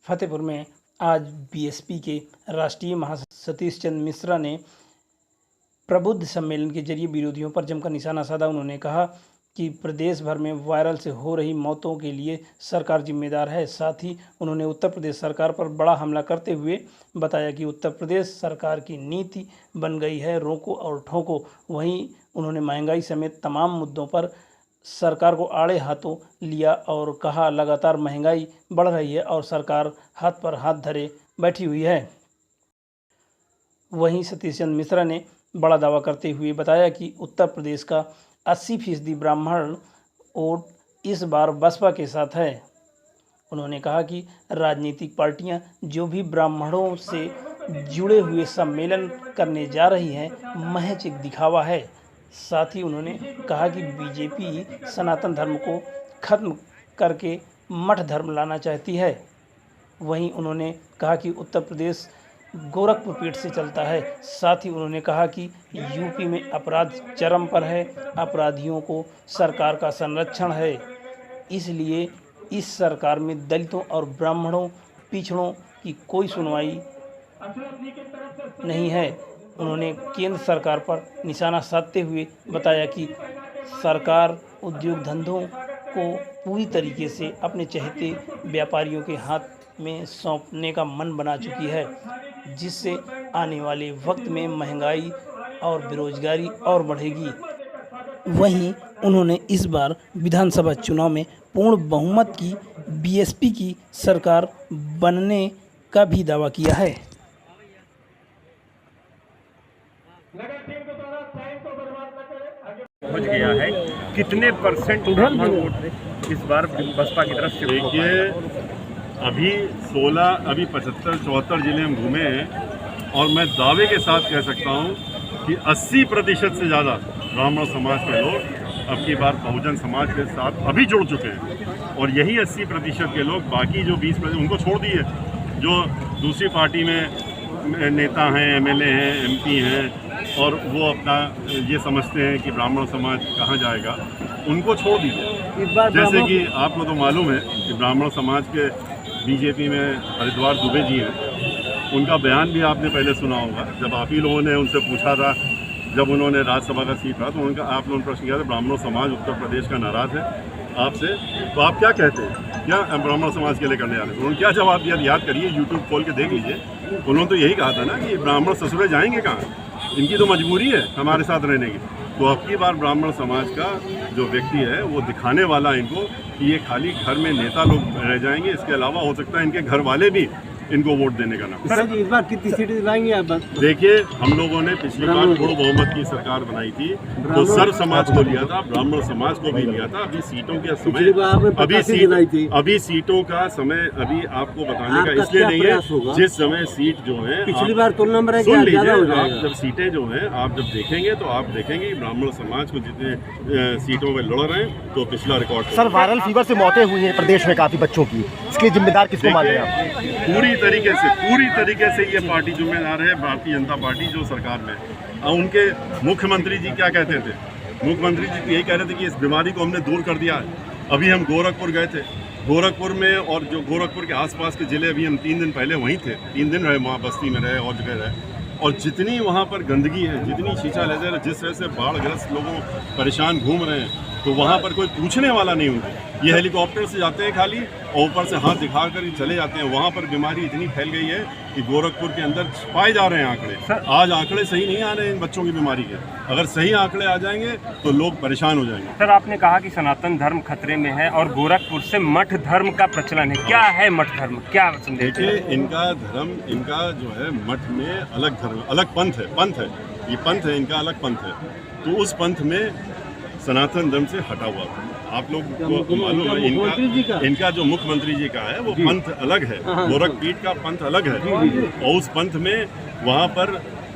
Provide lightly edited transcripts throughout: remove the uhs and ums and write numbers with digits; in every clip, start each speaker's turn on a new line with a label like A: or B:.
A: फतेहपुर में आज बीएसपी के राष्ट्रीय महासचिव सतीश चंद्र मिश्रा ने प्रबुद्ध सम्मेलन के जरिए विरोधियों पर जमकर निशाना साधा। उन्होंने कहा कि प्रदेश भर में वायरल से हो रही मौतों के लिए सरकार जिम्मेदार है। साथ ही उन्होंने उत्तर प्रदेश सरकार पर बड़ा हमला करते हुए बताया कि उत्तर प्रदेश सरकार की नीति बन गई है रोको और ठोको। वहीं उन्होंने महंगाई समेत तमाम मुद्दों पर सरकार को आड़े हाथों लिया और कहा लगातार महंगाई बढ़ रही है और सरकार हाथ पर हाथ धरे बैठी हुई है। वहीं सतीश चंद्र मिश्रा ने बड़ा दावा करते हुए बताया कि उत्तर प्रदेश का 80% ब्राह्मण वोट इस बार बसपा के साथ है। उन्होंने कहा कि राजनीतिक पार्टियां जो भी ब्राह्मणों से जुड़े हुए सम्मेलन करने जा रही हैं महज एक दिखावा है। साथ ही उन्होंने कहा कि बीजेपी सनातन धर्म को खत्म करके मठ धर्म लाना चाहती है। वहीं उन्होंने कहा कि उत्तर प्रदेश गोरखपुर पीठ से चलता है। साथ ही उन्होंने कहा कि यूपी में अपराध चरम पर है, अपराधियों को सरकार का संरक्षण है, इसलिए इस सरकार में दलितों और ब्राह्मणों पिछड़ों की कोई सुनवाई नहीं है। उन्होंने केंद्र सरकार पर निशाना साधते हुए बताया कि सरकार उद्योग धंधों को पूरी तरीके से अपने चहेते व्यापारियों के हाथ में सौंपने का मन बना चुकी है, जिससे आने वाले वक्त में महंगाई और बेरोजगारी और बढ़ेगी। वहीं उन्होंने इस बार विधानसभा चुनाव में पूर्ण बहुमत की बीएसपी की सरकार बनने का भी दावा किया है।
B: पहुंच गया है, कितने परसेंट ब्राह्मण वोट इस बार बसपा की तरफ से?
C: देखिए अभी 75-74 जिले हम घूमे हैं और मैं दावे के साथ कह सकता हूं कि 80% से ज़्यादा ब्राह्मण समाज के लोग अब की बार बहुजन समाज के साथ अभी जुड़ चुके हैं। और यही 80% के लोग बाकी जो 20% उनको छोड़ दिए, जो दूसरी पार्टी में नेता हैं, एमएलए हैं, एमपी हैं और वो अपना ये समझते हैं कि ब्राह्मण समाज कहाँ जाएगा, उनको छोड़ दीजिए। जैसे कि आपको तो मालूम है कि ब्राह्मण समाज के बीजेपी में हरिद्वार दुबे जी हैं, उनका बयान भी आपने पहले सुना होगा। जब आप ही लोगों ने उनसे पूछा था, जब उन्होंने राज्यसभा का सीट रहा तो उनका आप लोगों ने प्रश्न किया था ब्राह्मण समाज उत्तर प्रदेश का नाराज़ है आपसे, तो आप क्या कहते हैं, क्या ब्राह्मण समाज के लिए करने जा रहे हैं? उन्होंने क्या जवाब दिया, याद करिए, यूट्यूब खोल के देख लीजिए। उन्होंने तो यही कहा था ना कि ब्राह्मण ससुरे जाएंगे कहाँ, इनकी तो मजबूरी है हमारे साथ रहने की। तो अब की बार ब्राह्मण समाज का जो व्यक्ति है वो दिखाने वाला इनको कि ये खाली घर में नेता लोग रह जाएंगे, इसके अलावा हो सकता है इनके घर वाले भी इनको वोट देने का नाम।
D: सर इस बार कितनी सीटें दिलाएंगे आप?
C: देखिए हम लोगों ने पिछली बार पूर्ण बहुमत की सरकार बनाई थी तो सर्व समाज को लिया था, ब्राह्मण समाज को भी लिया था। अभी सीटों के समय अभी सीटों का समय अभी आपको बताने का इसलिए नहीं है, जिस समय सीट जो है
D: पिछली बार तुलना में
C: सुन लीजिए, आप जब सीटें जो हैं आप जब देखेंगे तो आप देखेंगे ब्राह्मण समाज को जितने सीटों में लड़ रहे हैं तो पिछला रिकॉर्ड।
B: सर वायरल फीवर से मौतें हुई हैं प्रदेश में काफी बच्चों की, इसके जिम्मेदार किसको मान रहे हैं आप?
C: पूरी तरीके से ये पार्टी जिम्मेदार है, भारतीय जनता पार्टी जो सरकार में। और उनके मुख्यमंत्री जी क्या कहते थे, मुख्यमंत्री जी यही कह रहे थे कि इस बीमारी को हमने दूर कर दिया है। अभी हम गोरखपुर गए थे, गोरखपुर में और जो गोरखपुर के आसपास के ज़िले, अभी हम 3 दिन पहले वहीं थे, 3 दिन रहे वहाँ, बस्ती में रहे और जगह रहे। और जितनी वहाँ पर गंदगी है, जितनी शीशा लेजर, जिस तरह से बाढ़ग्रस्त लोगों परेशान घूम रहे हैं, तो वहाँ पर कोई पूछने वाला नहीं उनको। ये हेलीकॉप्टर से जाते हैं खाली और ऊपर से हाथ दिखा कर चले जाते हैं। वहाँ पर बीमारी इतनी फैल गई है कि गोरखपुर के अंदर पाए जा रहे हैं आंकड़े। आज आंकड़े सही नहीं आ रहे हैं इन बच्चों की बीमारी के, अगर सही आंकड़े आ जाएंगे तो लोग परेशान हो जाएंगे।
B: सर आपने कहा कि सनातन धर्म खतरे में है और गोरखपुर से मठ धर्म का प्रचलन है, क्या है मठ धर्म, क्या संदेश?
C: देखिए इनका धर्म, इनका जो है मठ में अलग धर्म, अलग पंथ है, ये पंथ है, इनका अलग पंथ है। तो उस पंथ में सनातन धर्म से हटा हुआ था। आप लोग को मालूम है इनका जो मुख्यमंत्री जी का है वो पंथ अलग है, गोरख पीठ का पंथ अलग है। और उस पंथ में वहाँ पर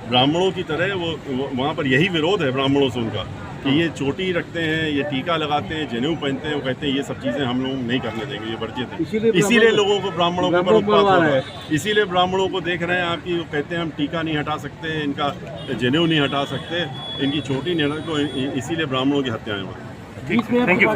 C: ब्राह्मणों की तरह वो वहाँ पर यही विरोध है ब्राह्मणों से उनका कि ये चोटी रखते हैं, ये टीका लगाते हैं, जनेऊ पहनते हैं। वो कहते हैं ये सब चीज़ें हम लोग नहीं करने देंगे, ये वर्जित है। इसीलिए लोगों को ब्राह्मणों के ऊपर उत्पात हो रहा है। इसीलिए ब्राह्मणों को देख रहे हैं आप कि वो कहते हैं हम टीका नहीं हटा सकते, इनका जनेऊ नहीं हटा सकते, इनकी चोटी नहीं हटा, तो इसीलिए ब्राह्मणों की हत्याएं हो रही हैं।
B: Thank you.